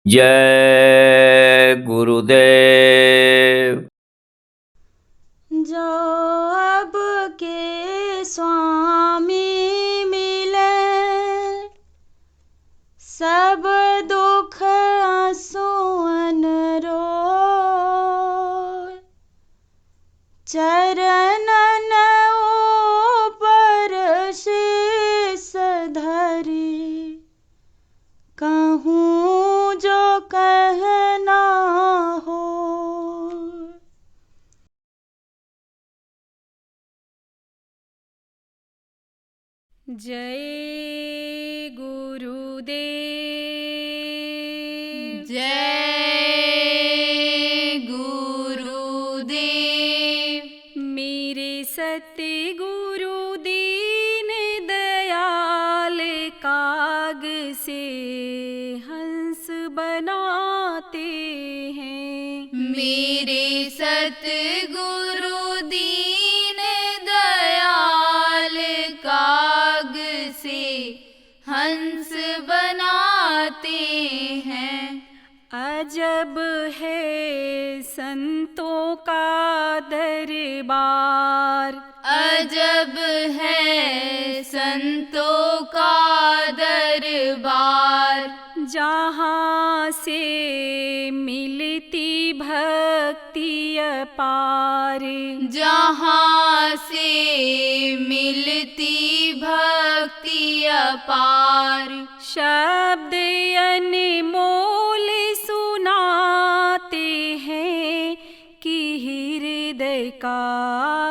जय गुरुदेव। जो अब के स्वामी मिले, सब दुख आंसुअन रोए। चरणन ऊपर शीस धरी, कहूँ जो कहना हो। जय गुरुदेव। जय गुरुदेव। मेरे सतगुरु दीन दयाल काग से हंस बनाते हैं। मेरे सतगुरु दीन दयाल काग से हंस बनाते हैं। अजब है संतों का दरबार, अजब है संतों का दरबार। जहाँ से मिलती भक्ति अपार, जहाँ से मिलती भक्ति अपार। शब्द अनमोल सुनाते हैं कि हृदय का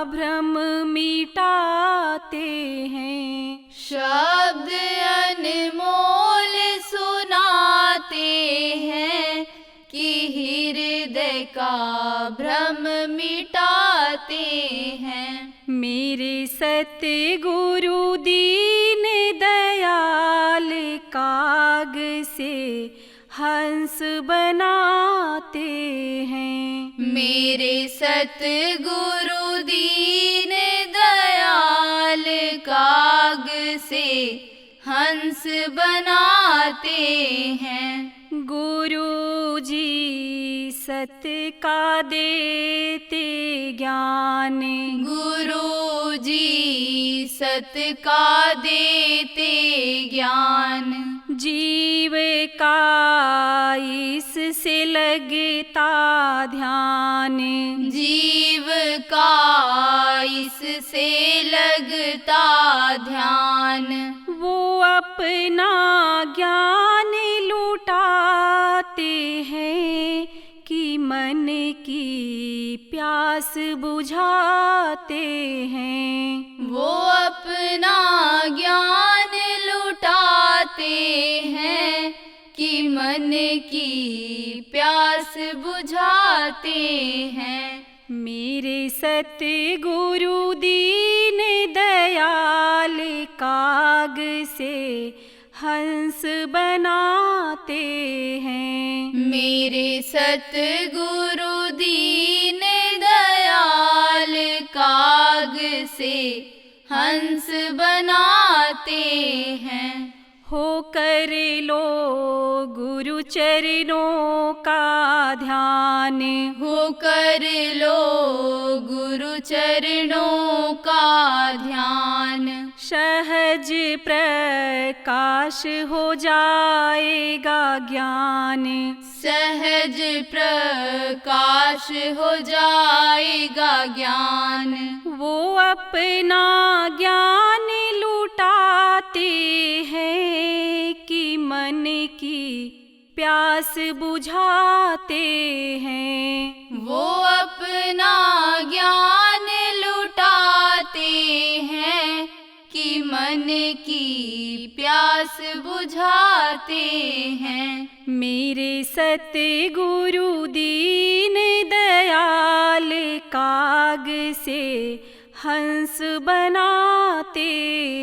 भ्रम मिटाते हैं। शब्द अनमोल सुनाते हैं कि हृदय का भ्रम मिटाते हैं। मेरे सतगुरु दीन दयाल काग से हंस बनाते हैं। मेरे सतगुरु दीन दयाल काग से हंस बनाते हैं। गुरु जी सत का देते ज्ञान, गुरु जी सत का देते ज्ञान। जीव का इससे लगता ध्यान, जीव का इससे लगता ध्यान। वो अपना ज्ञान लुटाते हैं कि मन की प्यास बुझाते हैं। वो अपना ज्ञान लुटाते हैं कि मन की प्यास बुझाते हैं। मेरे सतगुरु दीन दयाल काग से हंस बनाते हैं। मेरे सतगुरु दीन दयाल काग से हंस बनाते हैं। होकर लो गुरु चरणों का ध्यान, होकर लो गुरु चरणों का ध्यान। सहज प्रकाश हो जाएगा ज्ञान, सहज प्रकाश हो जाएगा ज्ञान। वो अपना ज्ञान लुटाते हैं कि मन की प्यास बुझाते हैं। वो अपना ज्ञान लुटाते हैं कि मन की प्यास बुझाते हैं। मेरे सतगुरु दीन दयाल काग से हंस बनाते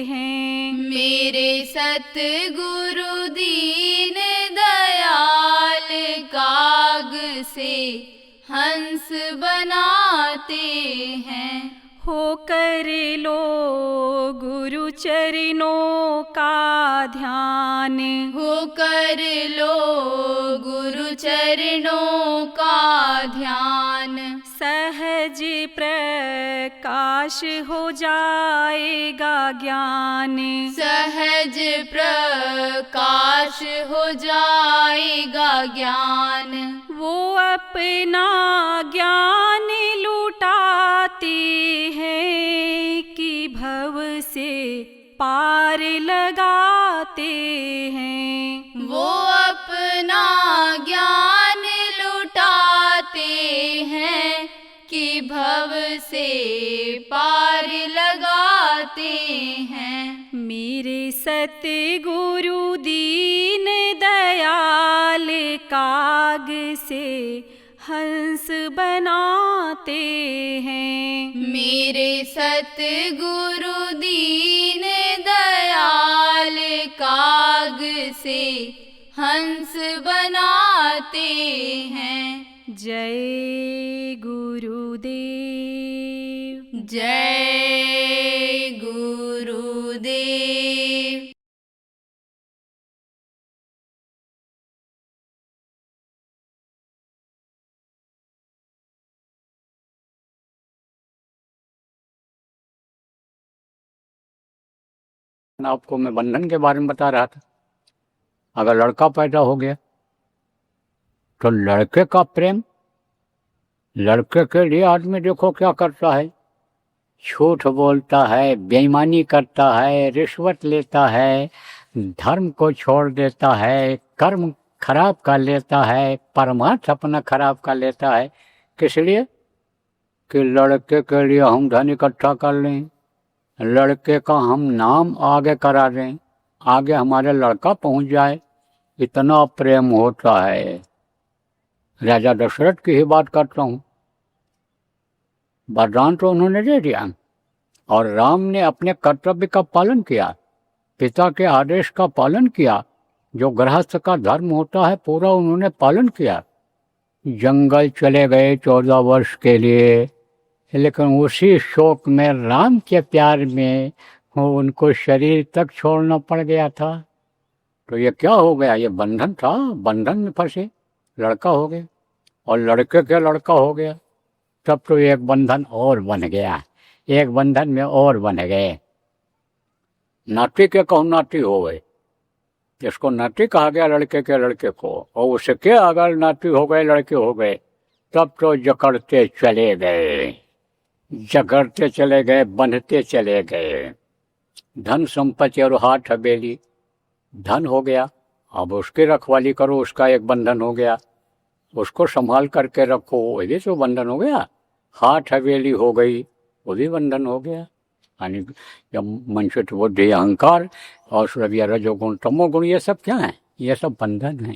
हैं। मेरे सतगुरु दीन दयाल काग से हंस बनाते हैं। होकर लो गुरु चरणों का ध्यान। हो कर लो गुरु चरणों का ध्यान। सहज प्रकाश हो जाएगा ज्ञान। सहज प्रकाश हो जाएगा ज्ञान। वो अपना ज्ञान लुटाते हैं कि भव से पार लगाते हैं। वो अपना ज्ञान लुटाते हैं कि भव से पार लगाते हैं। मेरे सतगुरु दीन दयाल काग से हंस बनाते हैं। मेरे सतगुरु दीन दयाल काग से हंस बनाते हैं। जय गुरुदेव। जय गुरुदेव। आपको मैं बंधन के बारे में बता रहा था। अगर लड़का पैदा हो गया तो लड़के का प्रेम, लड़के के लिए आदमी देखो क्या करता है, झूठ बोलता है, बेईमानी करता है, रिश्वत लेता है, धर्म को छोड़ देता है, कर्म खराब कर लेता है, परमार्थ अपना खराब कर लेता है। किस लिए? कि लड़के के लिए हम धन इकट्ठा कर लें, लड़के का हम नाम आगे करा दें, आगे हमारे लड़का पहुंच जाए। इतना प्रेम होता है। राजा दशरथ की ही बात करता हूँ। वरदान तो उन्होंने दे दिया और राम ने अपने कर्तव्य का पालन किया, पिता के आदेश का पालन किया, जो गृहस्थ का धर्म होता है पूरा उन्होंने पालन किया। जंगल चले गए 14 वर्ष के लिए, लेकिन उसी शोक में, राम के प्यार में उनको शरीर तक छोड़ना पड़ गया था। तो ये क्या हो गया? ये बंधन था, बंधन में फंसे, लड़का हो गया और लड़के के लड़का हो गया। तब तो एक बंधन और बन गया, एक बंधन में और बन गए। नाती के कहूँ नाती हो गए, जिसको नाती कहा गया लड़के के लड़के को, और उसके अगर नाती हो गए, लड़के हो गए, तब तो जकड़ते चले गए, जकड़ते चले गए, बंधते चले गए। धन संपत्ति और हाथ हवेली, धन हो गया, अब उसकी रखवाली करो, उसका एक बंधन हो गया, उसको संभाल करके रखो, वो भी तो बंधन हो गया। हाथ हवेली हो गई, वो भी बंधन हो गया। यानी जब मनसुत बुद्धि अहंकार और सूर्य रजोगुण तमोगुण, ये सब क्या है? ये सब बंधन है।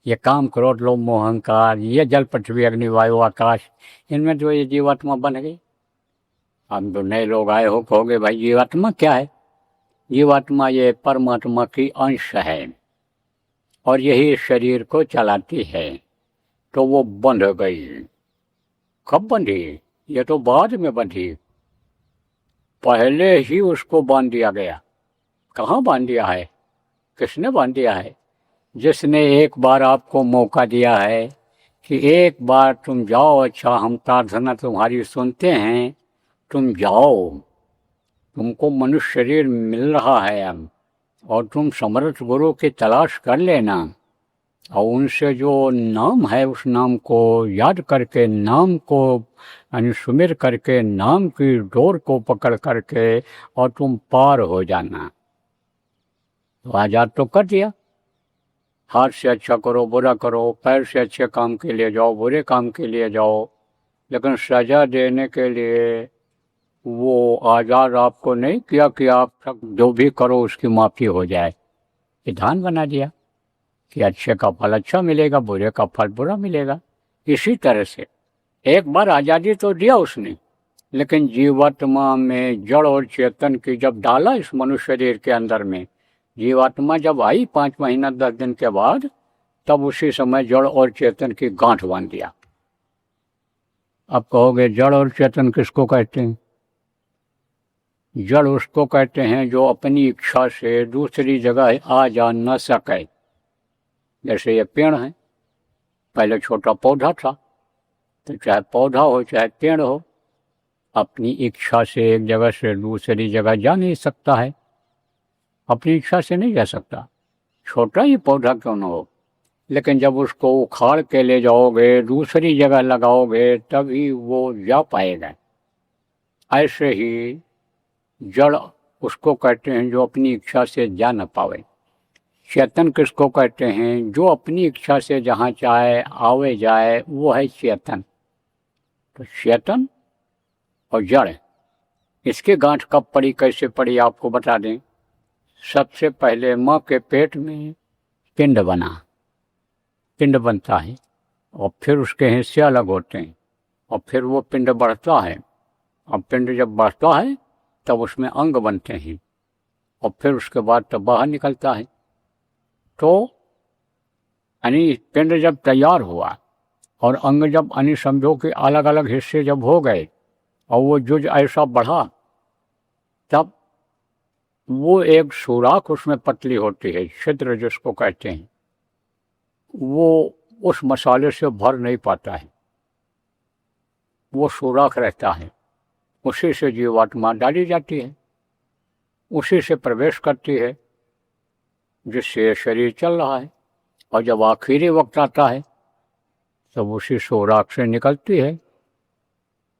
ये काम क्रोध लोभ मोह अहंकार, ये जल पृथ्वी अग्नि वायु आकाश, इनमें जो ये जीवात्मा बन गई। हम तो नए लोग आए हो, कहोगे भाई जीवात्मा क्या है? जीवात्मा ये परमात्मा की अंश है और यही शरीर को चलाती है। तो वो बंध गई। कब बंधी? ये तो बाद में बंधी, पहले ही उसको बांध दिया गया। कहाँ बांध दिया है? किसने बांध दिया है? जिसने एक बार आपको मौका दिया है कि एक बार तुम जाओ, अच्छा हम प्रार्थना तुम्हारी सुनते हैं, तुम जाओ, तुमको मनुष्य शरीर मिल रहा है अब, और तुम समर्थ गुरु की तलाश कर लेना, और उनसे जो नाम है उस नाम को याद करके, नाम को यानी सुमिर करके, नाम की डोर को पकड़ करके, और तुम पार हो जाना। तो आजाद तो कर दिया। हाथ से अच्छा करो, बुरा करो, पैर से अच्छे काम के लिए जाओ, बुरे काम के लिए जाओ, लेकिन सजा देने के लिए वो आजाद आपको नहीं किया कि आप जो भी करो उसकी माफ़ी हो जाए। विधान बना दिया कि अच्छे का फल अच्छा मिलेगा, बुरे का फल बुरा मिलेगा। इसी तरह से एक बार आज़ादी तो दिया उसने, लेकिन जीवात्मा में जड़ और चेतन की जब डाला इस मनुष्य शरीर के अंदर में, जीवात्मा जब आई 5 महीना 10 दिन के बाद, तब उसी समय जड़ और चेतन की गांठ बांध दिया। अब कहोगे जड़ और चेतन किसको कहते हैं? जड़ उसको कहते हैं जो अपनी इच्छा से दूसरी जगह आ जा न सके। जैसे ये पेड़ है, पहले छोटा पौधा था, तो चाहे पौधा हो चाहे पेड़ हो, अपनी इच्छा से एक जगह से दूसरी जगह जा नहीं सकता है, अपनी इच्छा से नहीं जा सकता, छोटा ही पौधा क्यों न हो। लेकिन जब उसको उखाड़ के ले जाओगे, दूसरी जगह लगाओगे, तभी वो जा पाएगा। ऐसे ही जड़ उसको कहते हैं जो अपनी इच्छा से जा न पावे। चेतन किसको कहते हैं? जो अपनी इच्छा से जहाँ चाहे आवे जाए, वो है चेतन। तो चेतन और जड़, इसकी गांठ कब पड़ी, कैसे पड़ी, आपको बता दें। सबसे पहले माँ के पेट में पिंड बना, पिंड बनता है और फिर उसके हिस्से अलग होते हैं और फिर वो पिंड बढ़ता है। और पिंड जब बढ़ता है तब उसमें अंग बनते हैं और फिर उसके बाद तब बाहर निकलता है। तो यानी पिंड जब तैयार हुआ और अंग जब यानी समझो कि अलग अलग हिस्से जब हो गए और वो जुज ऐसा बढ़ा, तब वो एक सुराख उसमें पतली होती है, छिद्र जिसको कहते हैं, वो उस मसाले से भर नहीं पाता है, वो सुराख रहता है। उसी से जीवात्मा डाली जाती है, उसी से प्रवेश करती है, जिससे शरीर चल रहा है। और जब आखिरी वक्त आता है तब उसी सुराख से निकलती है।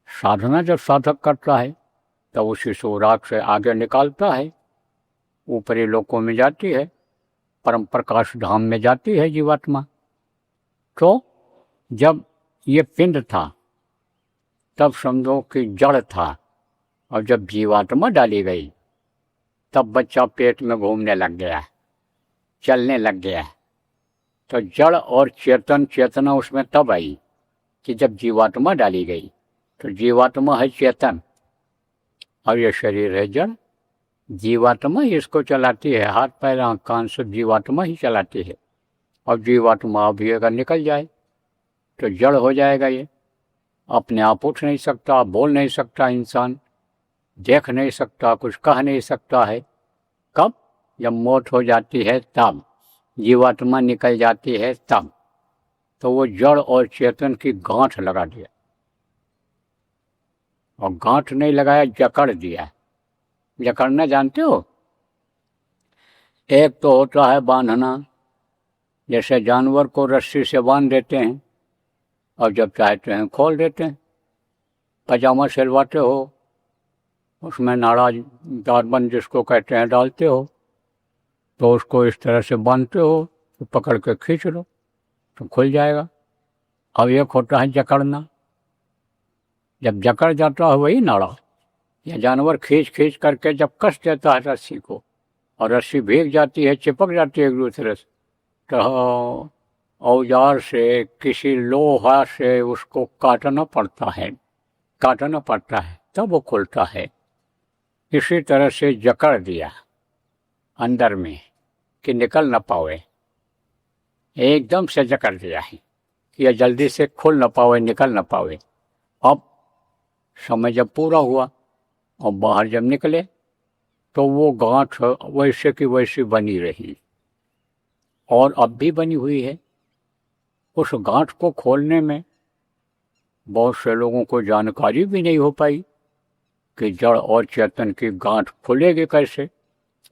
साधना जब साधक करता है तब उसी सुराख से आगे निकालता है, ऊपरी लोकों में जाती है, परम प्रकाश धाम में जाती है जीवात्मा। तो जब ये पिंड था तब समझो कि जड़ था, और जब जीवात्मा डाली गई तब बच्चा पेट में घूमने लग गया, चलने लग गया। तो जड़ और चेतन, चेतना उसमें तब आई कि जब जीवात्मा डाली गई। तो जीवात्मा है चेतन और ये शरीर है जड़। जीवात्मा ही इसको चलाती है, हाथ पैर आँख कान सब जीवात्मा ही चलाती है। और जीवात्मा अभी अगर निकल जाए तो जड़ हो जाएगा। ये अपने आप उठ नहीं सकता, बोल नहीं सकता, इंसान देख नहीं सकता, कुछ कह नहीं सकता है। कब? जब मौत हो जाती है तब, जीवात्मा निकल जाती है तब। तो वो जड़ और चेतन की गांठ लगा दिया, और गांठ नहीं लगाया, जकड़ दिया। जकड़ना जानते हो? एक तो होता है बांधना, जैसे जानवर को रस्सी से बांध देते हैं और जब चाहते हैं खोल देते हैं। पजामा सिलवाते हो, उसमें नाड़ा दारबंद जिसको कहते हैं डालते हो, तो उसको इस तरह से बांधते हो, तो पकड़ के खींच लो तो खुल जाएगा। अब एक होता है जकड़ना, जब जकड़ जाता है वही नाड़ा, या जानवर खींच खींच करके जब कस देता है रस्सी को और रस्सी भीग जाती है, चिपक जाती है एक दूसरे से, तो औजार से, किसी लोहा से उसको काटना पड़ता है, काटना पड़ता है, तब वो खुलता है। इसी तरह से जकड़ दिया अंदर में कि निकल ना पावे, एकदम से जकड़ दिया है कि यह जल्दी से खुल ना पावे, निकल ना पावे। अब समय जब पूरा हुआ और बाहर जब निकले तो वो गांठ वैसे की वैसी बनी रही और अब भी बनी हुई है। उस गांठ को खोलने में बहुत से लोगों को जानकारी भी नहीं हो पाई कि जड़ और चेतन की गांठ खुलेगी कैसे,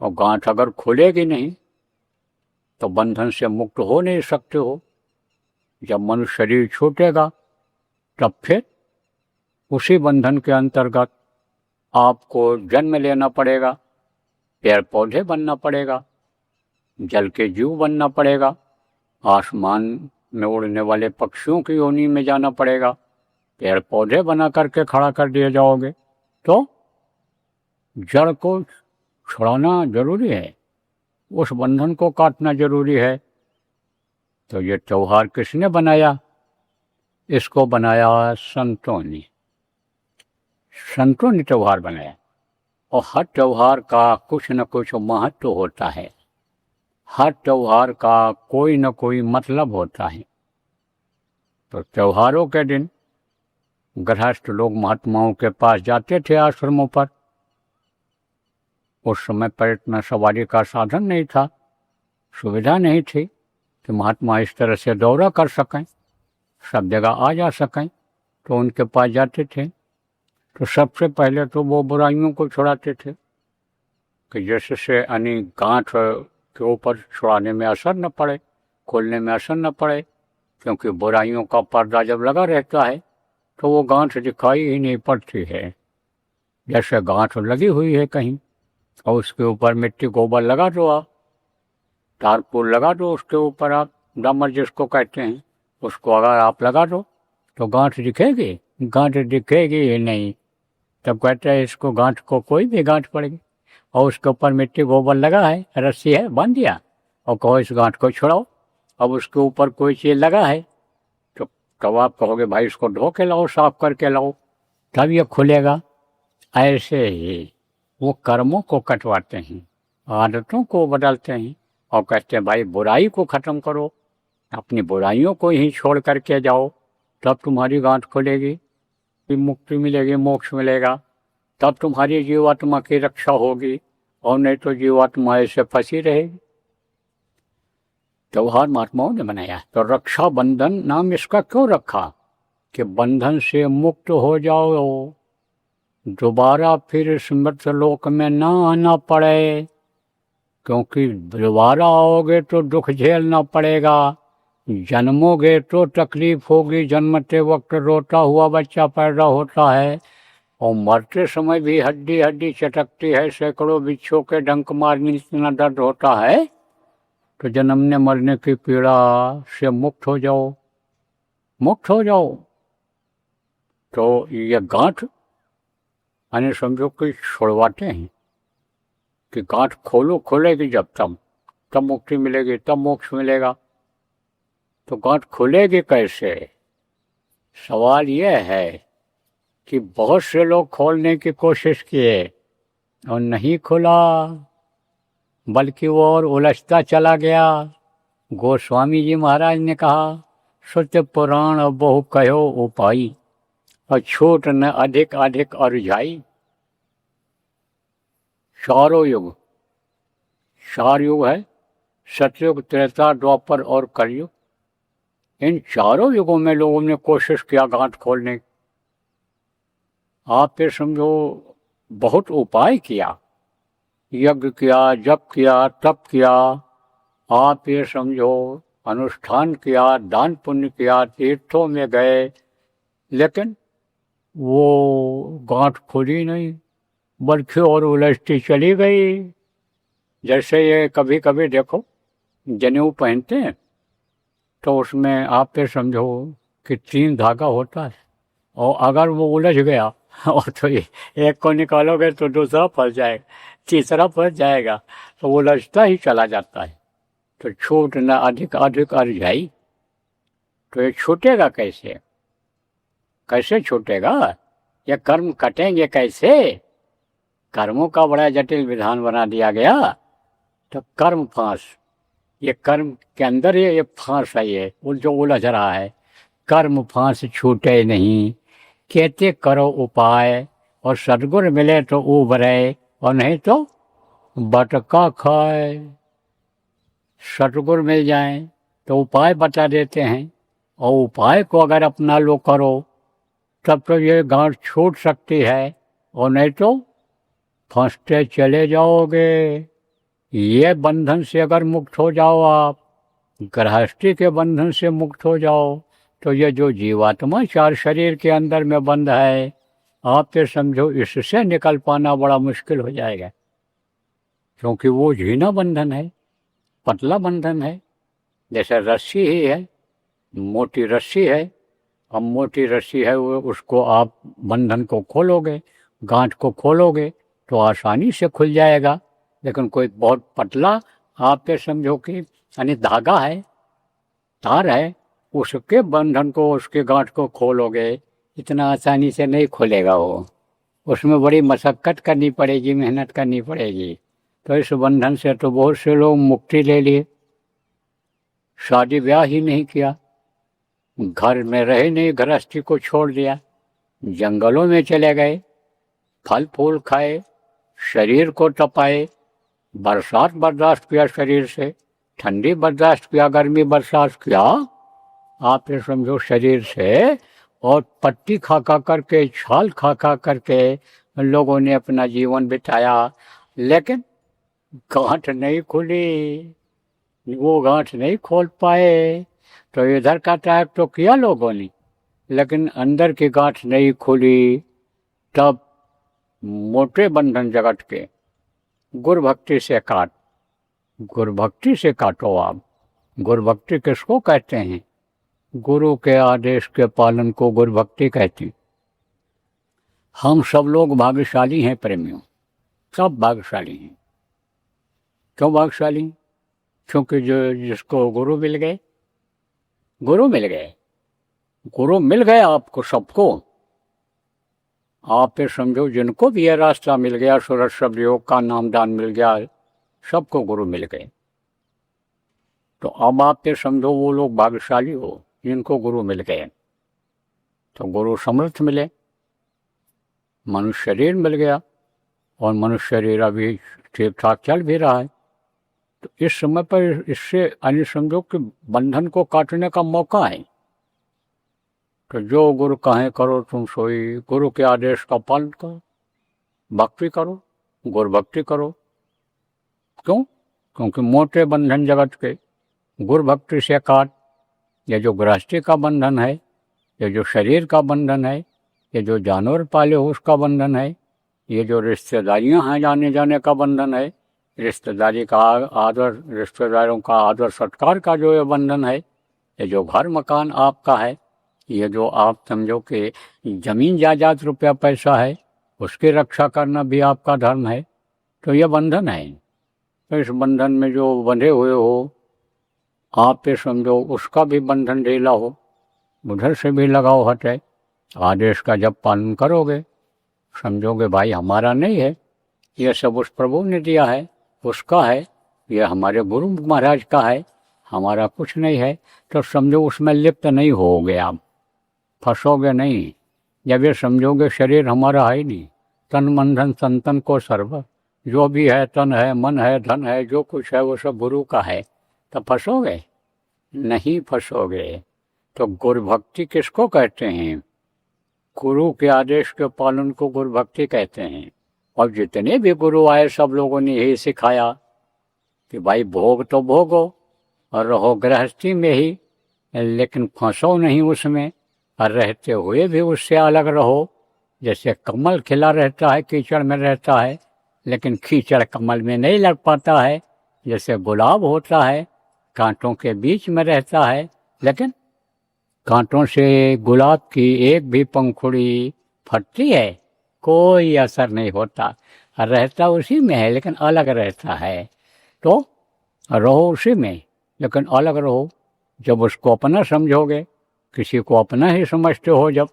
और गांठ अगर खुलेगी नहीं तो बंधन से मुक्त हो नहीं सकते हो। जब मनुष्य शरीर छूटेगा तब फिर उसी बंधन के अंतर्गत आपको जन्म लेना पड़ेगा, पेड़ पौधे बनना पड़ेगा, जल के जीव बनना पड़ेगा, आसमान में उड़ने वाले पक्षियों की योनि में जाना पड़ेगा, पेड़ पौधे बना करके खड़ा कर दिए जाओगे। तो जड़ को छुड़ाना जरूरी है, उस बंधन को काटना जरूरी है। तो ये त्योहार किसने बनाया? इसको बनाया संतों ने, संतों ने त्योहार बनाया। और हर त्योहार का कुछ न कुछ महत्व होता है, हर त्योहार का कोई न कोई मतलब होता है। तो त्योहारों के दिन गृहस्थ लोग महात्माओं के पास जाते थे आश्रमों पर, उस समय पर इतना सवारी का साधन नहीं था, सुविधा नहीं थी कि महात्मा इस तरह से दौरा कर सकें, सब जगह आ जा सकें। तो उनके पास जाते थे तो सबसे पहले तो वो बुराइयों को छुड़ाते थे कि जैसे से यानी गांठ के ऊपर छुड़ाने में असर न पड़े, खोलने में असर न पड़े, क्योंकि बुराइयों का पर्दा जब लगा रहता है तो वो गांठ दिखाई ही नहीं पड़ती है। जैसे गांठ लगी हुई है कहीं और उसके ऊपर मिट्टी गोबर लगा दो, आप तारपुर लगा दो उसके ऊपर, आप डामर जिसको कहते हैं उसको अगर आप लगा दो तो गांठ दिखेगी? गांठ दिखेगी ही नहीं। तब कहते हैं इसको गांठ को कोई भी गांठ पड़ेगी, और उसके ऊपर मिट्टी गोबर लगा है, रस्सी है, बांध दिया और कहो इस गांठ को छुड़ाओ। अब उसके ऊपर कोई चीज़ लगा है तो तब आप कहोगे भाई इसको धो के लाओ, साफ करके लाओ, तब ये खुलेगा। ऐसे ही वो कर्मों को कटवाते हैं, आदतों को बदलते हैं और कहते हैं भाई बुराई को ख़त्म करो, अपनी बुराइयों को ही छोड़ करके जाओ, तब तुम्हारी गांठ खुलेगी, मुक्ति मिलेगी, मोक्ष मिलेगा, तब तुम्हारी जीवात्मा की रक्षा होगी, और नहीं तो जीवात्मा ऐसे फंसी रहेगी। त्योहार महात्माओं ने बनाया तो रक्षा बंधन नाम इसका क्यों रखा कि बंधन से मुक्त हो जाओ, दोबारा फिर स्मृत लोक में ना आना पड़े, क्योंकि दोबारा आओगे तो दुख झेलना पड़ेगा, जन्मोगे तो तकलीफ होगी, जन्मते वक्त रोता हुआ बच्चा पैदा होता है और मरते समय भी हड्डी हड्डी चटकती है, सैकड़ों बिच्छों के डंक मारने इतना दर्द होता है। तो जन्मने मरने की पीड़ा से मुक्त हो जाओ, मुक्त हो जाओ। तो ये गांठ यानी समझो कि छोड़वाते हैं कि गांठ खोलो, खोलेगी जब तब मुक्ति मिलेगी, तब मोक्ष मिलेगा। तो गांठ खुलेगी कैसे? सवाल यह है कि बहुत से लोग खोलने की कोशिश किए और नहीं खुला, बल्कि वो और उलझता चला गया। गोस्वामी जी महाराज ने कहा सत्य पुराण बहु कहो उपाई, और छूट न अधिक अधिक अरुझाई। चारों युग, चार युग है, सतयुग, त्रेता, द्वापर और कलयुग। इन चारों युगों में लोगों ने कोशिश किया गांठ खोलने की। आप ये समझो बहुत उपाय किया, यज्ञ किया, जप किया, तप किया, आप ये समझो अनुष्ठान किया, दान पुण्य किया, तीर्थों में गए, लेकिन वो गांठ खुली नहीं, बल्कि और उलझती चली गई। जैसे ये कभी कभी देखो जनेऊ पहनते हैं तो उसमें आप ये समझो कि 3 धागा होता है, और अगर वो उलझ गया और तो ये एक को निकालोगे तो दूसरा फंस जाएगा, तीसरा फंस जाएगा, तो उलझता ही चला जाता है। तो छूट न अधिक अधिक अरुझाई। तो ये छूटेगा कैसे? कैसे छूटेगा? ये कर्म कटेंगे कैसे? कर्मों का बड़ा जटिल विधान बना दिया गया। तो कर्म फांस, ये कर्म के अंदर ये फांस है, ये जो उलझ रहा है, कर्म फांस छूटे नहीं, कहते करो उपाय, और सदगुरु मिले तो उबरे और नहीं तो बटका खाए। सदगुरु मिल जाए तो उपाय बता देते हैं, और उपाय को अगर अपना लो करो तब तो ये गांठ छूट सकती है, और नहीं तो फंसते चले जाओगे। ये बंधन से अगर मुक्त हो जाओ, आप गृहस्थी के बंधन से मुक्त हो जाओ, तो ये जो जीवात्मा 4 शरीर के अंदर में बंद है, आप ये समझो इससे निकल पाना बड़ा मुश्किल हो जाएगा, क्योंकि वो झीना बंधन है, पतला बंधन है, जैसे रस्सी ही है, मोटी रस्सी है। अब मोटी रस्सी है वो, उसको आप बंधन को खोलोगे, गांठ को खोलोगे तो आसानी से खुल जाएगा, लेकिन कोई बहुत पतला आप ये समझो कि यानी धागा है, तार है, उसके बंधन को, उसके गांठ को खोलोगे, इतना आसानी से नहीं खुलेगा वो, उसमें बड़ी मशक्कत करनी पड़ेगी, मेहनत करनी पड़ेगी। तो इस बंधन से तो बहुत से लोग मुक्ति ले लिए, शादी ब्याह ही नहीं किया, घर में रहे नहीं, गृहस्थी को छोड़ दिया, जंगलों में चले गए, फल फूल खाए, शरीर को तपाए, बरसात बर्दाश्त किया शरीर से, ठंडी बर्दाश्त किया, गर्मी बर्दाश्त किया, आप ये समझो शरीर से, और पत्ती खा खा करके, छाल खा खा करके लोगों ने अपना जीवन बिताया, लेकिन गांठ नहीं खुली, वो गांठ नहीं खोल पाए। तो इधर का त्याग तो किया लोगों ने, लेकिन अंदर की गांठ नहीं खुली। तब मोटे बंधन जगत के गुरु भक्ति से काट, गुरु भक्ति से काटो आप। गुरु भक्ति किसको कहते हैं? गुरु के आदेश के पालन को गुरु भक्ति कहती। हम सब लोग भाग्यशाली हैं प्रेमियों, सब भाग्यशाली हैं। क्यों भाग्यशाली? क्योंकि जो जिसको गुरु मिल गए, गुरु मिल गए, गुरु मिल गए आपको, सबको। आप ये समझो जिनको भी यह रास्ता मिल गया, सूरज शब्द योग का नामदान मिल गया, सबको गुरु मिल गए। तो अब आप ये समझो वो लोग भाग्यशाली हो जिनको गुरु मिल गए। तो गुरु समर्थ मिले, मनुष्य शरीर मिल गया, और मनुष्य शरीर अभी ठीक ठाक चल भी रहा है। तो इस समय पर इससे अन्य समझो कि बंधन को काटने का मौका है। तो जो गुरु कहें करो तुम सोई, गुरु के आदेश का पालन करो, भक्ति करो, गुरु भक्ति करो। क्यों? क्योंकि मोटे बंधन जगत के गुरु भक्ति से काट। ये जो गृहस्थी का बंधन है, ये जो शरीर का बंधन है, ये जो जानवर पाले हो उसका बंधन है, ये जो रिश्तेदारियां हैं जाने जाने का बंधन है, रिश्तेदारी का आदर, रिश्तेदारों का आदर सत्कार का जो ये बंधन है, ये जो घर मकान आपका है, ये जो आप समझो कि जमीन जायदाद रुपया पैसा है, उसकी रक्षा करना भी आपका धर्म है। तो ये बंधन है। तो इस बंधन में जो बंधे हुए हो आप ये समझो उसका भी बंधन ढीला हो, उधर से भी लगाव हटे। आदेश का जब पालन करोगे, समझोगे भाई हमारा नहीं है, ये सब उस प्रभु ने दिया है, उसका है, ये हमारे गुरु महाराज का है, हमारा कुछ नहीं है। तो समझो उसमें लिप्त नहीं होगे, आप फंसोगे नहीं। जब ये समझोगे शरीर हमारा है ही नहीं, तन मन धन संतन को सर्व, जो भी है तन है, मन है, धन है, जो कुछ है वो सब गुरु का है, तो फंसोगे नहीं, फंसोगे। तो गुरु भक्ति किसको कहते हैं? गुरु के आदेश के पालन को गुरु भक्ति कहते हैं। और जितने भी गुरु आए सब लोगों ने यही सिखाया कि भाई भोग तो भोगो और रहो गृहस्थी में ही, लेकिन फंसो नहीं उसमें, और रहते हुए भी उससे अलग रहो। जैसे कमल खिला रहता है, कीचड़ में रहता है, लेकिन कीचड़ कमल में नहीं लग पाता है। जैसे गुलाब होता है, कांटों के बीच में रहता है, लेकिन कांटों से गुलाब की एक भी पंखुड़ी फटती है, कोई असर नहीं होता, रहता उसी में है लेकिन अलग रहता है। तो रहो उसी में लेकिन अलग रहो। जब उसको अपना समझोगे, किसी को अपना ही समझते हो जब,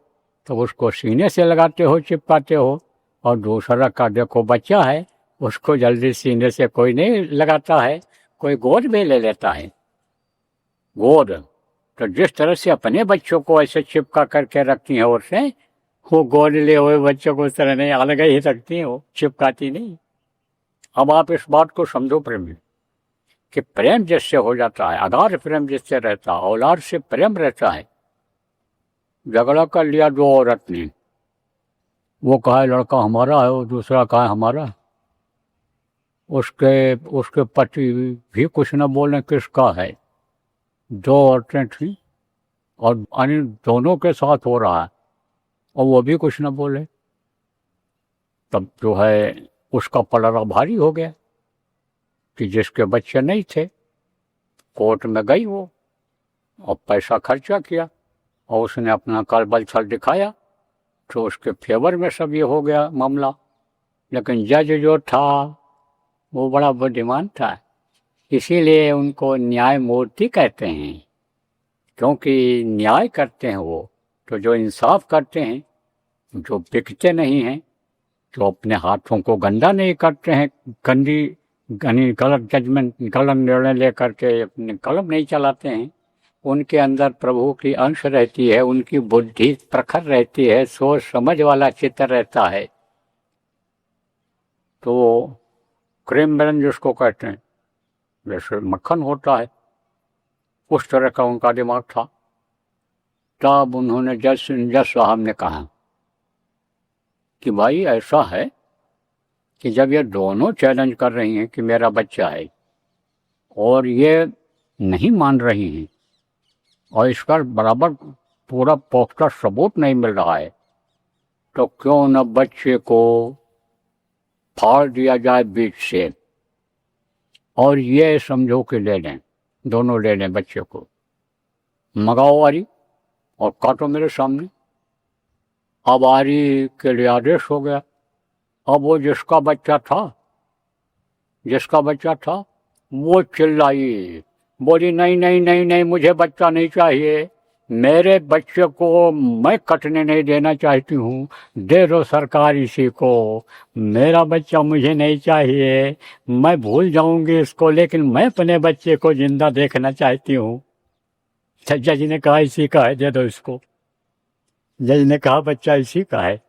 तो उसको सीने से लगाते हो, चिपकाते हो। और दूसरा का देखो बच्चा है, उसको जल्दी सीने से कोई नहीं लगाता है, कोई गोद में ले लेता है, गोद। तो जिस तरह से अपने बच्चों को ऐसे चिपका करके रखती हैं औरतें, वो गोद लिए हुए बच्चों को उस तरह नहीं, अलग ही रखती हैं, वो चिपकाती नहीं। अब आप इस बात को समझो प्रेमी, कि प्रेम जिससे हो जाता है, अगाध प्रेम जिससे रहता है, औलाद से प्रेम रहता है। झगड़ा कर लिया दो औरत ने, वो कहा लड़का हमारा है, वो दूसरा कहा हमारा। उसके पति भी कुछ न बोले किसका है। दो औरतें थी और दोनों के साथ हो रहा है, और वो भी कुछ न बोले। तब जो है उसका पलड़ा भारी हो गया कि जिसके बच्चे नहीं थे, कोर्ट में गई वो और पैसा खर्चा किया, और उसने अपना काल छल दिखाया, तो उसके फेवर में सब ये हो गया मामला। लेकिन जज जो था वो बड़ा बुद्धिमान था, इसीलिए उनको न्यायमूर्ति कहते हैं, क्योंकि न्याय करते हैं वो। तो जो इंसाफ करते हैं, जो बिकते नहीं हैं, जो अपने हाथों को गंदा नहीं करते हैं, गलत जजमेंट, गलत निर्णय लेकर के अपने कलम नहीं चलाते हैं, उनके अंदर प्रभु की अंश रहती है, उनकी बुद्धि प्रखर रहती है, सोच समझ वाला चित्त रहता है। तो वो क्रीम बेलन जिसको कहते हैं, जैसे मक्खन होता है, उस तरह का उनका दिमाग था। तब उन्होंने जज साहब ने कहा कि भाई ऐसा है कि जब ये दोनों चैलेंज कर रही हैं कि मेरा बच्चा है और ये नहीं मान रही हैं और इसका बराबर पूरा पुख्ता सबूत नहीं मिल रहा है, तो क्यों न बच्चे को फाड़ दिया जाए बीच से और ये समझो कि ले लें, दोनों ले लें बच्चे को, मंगाओ आरी और काटो मेरे सामने। अब आरी के लिए आदेश हो गया। अब वो जिसका बच्चा था वो चिल्लाई, बोली नहीं नहीं नहीं नहीं, मुझे बच्चा नहीं चाहिए, मेरे बच्चे को मैं कटने नहीं देना चाहती हूँ, दे दो सरकार इसी को, मेरा बच्चा मुझे नहीं चाहिए, मैं भूल जाऊंगी इसको, लेकिन मैं अपने बच्चे को जिंदा देखना चाहती हूँ। जज ने कहा इसी का है, दे दो इसको। जज ने कहा बच्चा इसी का है,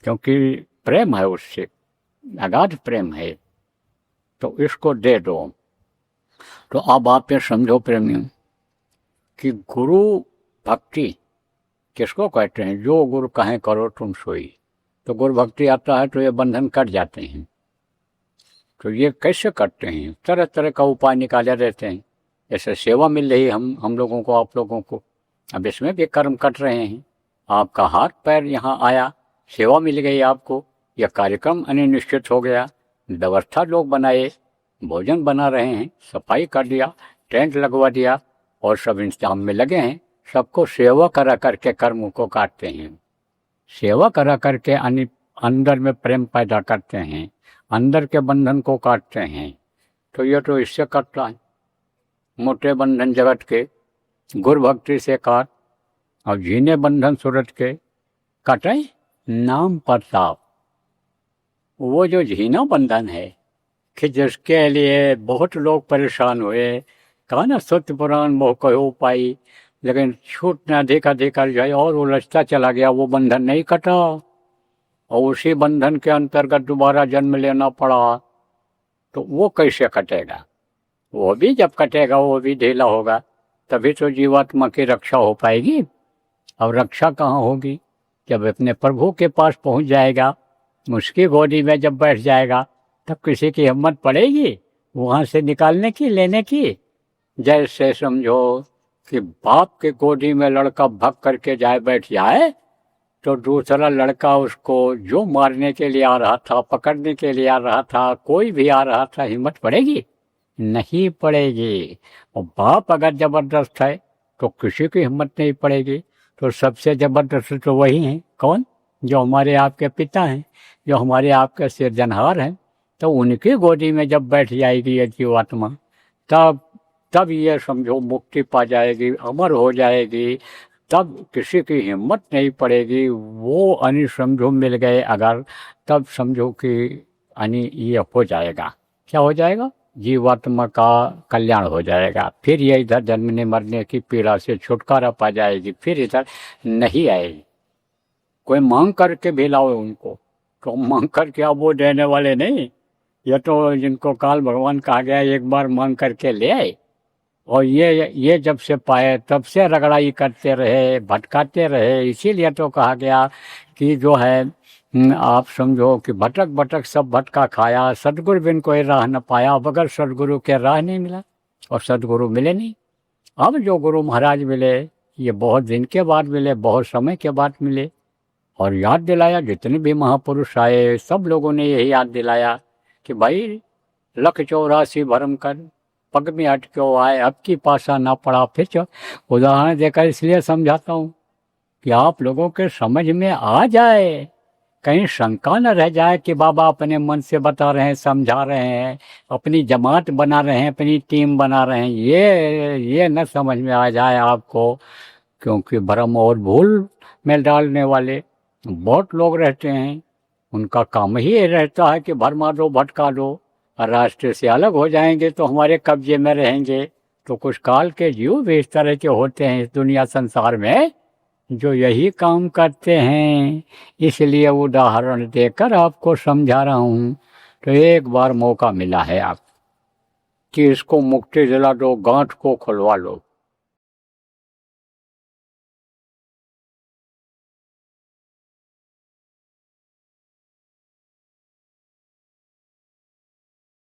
क्योंकि प्रेम है उससे, अगाध प्रेम है, तो इसको दे दो। तो अब आप ये समझो प्रेमियों कि गुरु भक्ति किसको कहते हैं? जो गुरु कहें करो तुम सोई। तो गुरु भक्ति आता है तो ये बंधन कट जाते हैं। तो ये कैसे करते हैं? तरह तरह का उपाय निकाले रहते हैं। जैसे सेवा मिल रही हम लोगों को, आप लोगों को, अब इसमें भी कर्म कट रहे हैं। आपका हाथ पैर यहाँ आया, सेवा मिल गई आपको, यह कार्यक्रम अनिश्चित हो गया, व्यवस्था लोग बनाए, भोजन बना रहे हैं, सफाई कर दिया, टेंट लगवा दिया और सब इंतजाम में लगे हैं। सबको सेवा करा करके कर्म को काटते हैं, सेवा करा करके अंदर में प्रेम पैदा करते हैं, अंदर के बंधन को काटते हैं। तो ये तो इससे कटता है, मोटे बंधन जगत के गुरु भक्ति से काट, और जीने बंधन सूरत के कटे नाम प्रताप। वो जो झीना बंधन है कि जिसके लिए बहुत लोग परेशान हुए, कहा ना सत्य पुराण मोह कहो पाई, लेकिन छूट न देखा देखा जाए और उलझता चला गया, वो बंधन नहीं कटा और उसी बंधन के अंतर्गत दोबारा जन्म लेना पड़ा। तो वो कैसे कटेगा? वो भी जब कटेगा वो भी ढीला होगा, तभी तो जीवात्मा की रक्षा हो पाएगी। और रक्षा कहाँ होगी? जब अपने प्रभु के पास पहुंच जाएगा, उसकी गोदी में जब बैठ जाएगा, तब किसी की हिम्मत पड़ेगी वहाँ से निकालने की, लेने की? जैसे समझो कि बाप के गोदी में लड़का भग करके जाए बैठ जाए, तो दूसरा लड़का उसको जो मारने के लिए आ रहा था, पकड़ने के लिए आ रहा था, कोई भी आ रहा था, हिम्मत पड़ेगी? नहीं पड़ेगी। और बाप अगर जबरदस्त है तो किसी की हिम्मत नहीं पड़ेगी। तो सबसे जबरदस्त तो वही हैं, कौन? जो हमारे आपके पिता हैं, जो हमारे आपके सिरजनहार हैं। तो उनकी गोदी में जब बैठ जाएगी ये जीवात्मा, तब ये समझो मुक्ति पा जाएगी, अमर हो जाएगी। तब किसी की हिम्मत नहीं पड़ेगी। वो अनि समझो मिल गए अगर, तब समझो कि अनि ये हो जाएगा। क्या हो जाएगा? जीवात्मा का कल्याण हो जाएगा। फिर ये इधर जन्मने मरने की पीड़ा से छुटकारा पा जाएगी, फिर इधर नहीं आएगी। कोई मांग करके भी लाओ उनको, तो मांग करके अब वो देने वाले नहीं। ये तो जिनको काल भगवान कहा गया, एक बार मांग करके ले आए, और ये जब से पाए तब से रगड़ाई करते रहे, भटकाते रहे। इसीलिए तो कहा गया कि जो है आप समझो कि भटक भटक सब भटका खाया, सदगुरु बिन कोई राह न पाया। बगैर सदगुरु के राह नहीं मिला, और सदगुरु मिले नहीं। अब जो गुरु महाराज मिले, ये बहुत दिन के बाद मिले, बहुत समय के बाद मिले, और याद दिलाया। जितने भी महापुरुष आए सब लोगों ने यही याद दिलाया कि भाई 184 भरम कर, पग में हट क्यों आए, अब की पासा ना पड़ा। फिर उदाहरण देकर इसलिए समझाता हूँ कि आप लोगों के समझ में आ जाए, कहीं शंका न रह जाए कि बाबा अपने मन से बता रहे हैं, समझा रहे हैं, अपनी जमात बना रहे हैं, अपनी टीम बना रहे हैं। ये न समझ में आ जाए आपको, क्योंकि भ्रम और भूल में डालने वाले बहुत लोग रहते हैं। उनका काम ही ये रहता है कि भरमा दो, भटका दो, और रास्ते से अलग हो जाएंगे तो हमारे कब्जे में रहेंगे। तो कुछ काल के जीव भी इस तरह के होते हैं इस दुनिया संसार में, जो यही काम करते हैं, इसलिए उदाहरण देकर आपको समझा रहा हूँ। तो एक बार मौका मिला है आप कि इसको मुक्ति दिला दो, गांठ को खुलवा लो।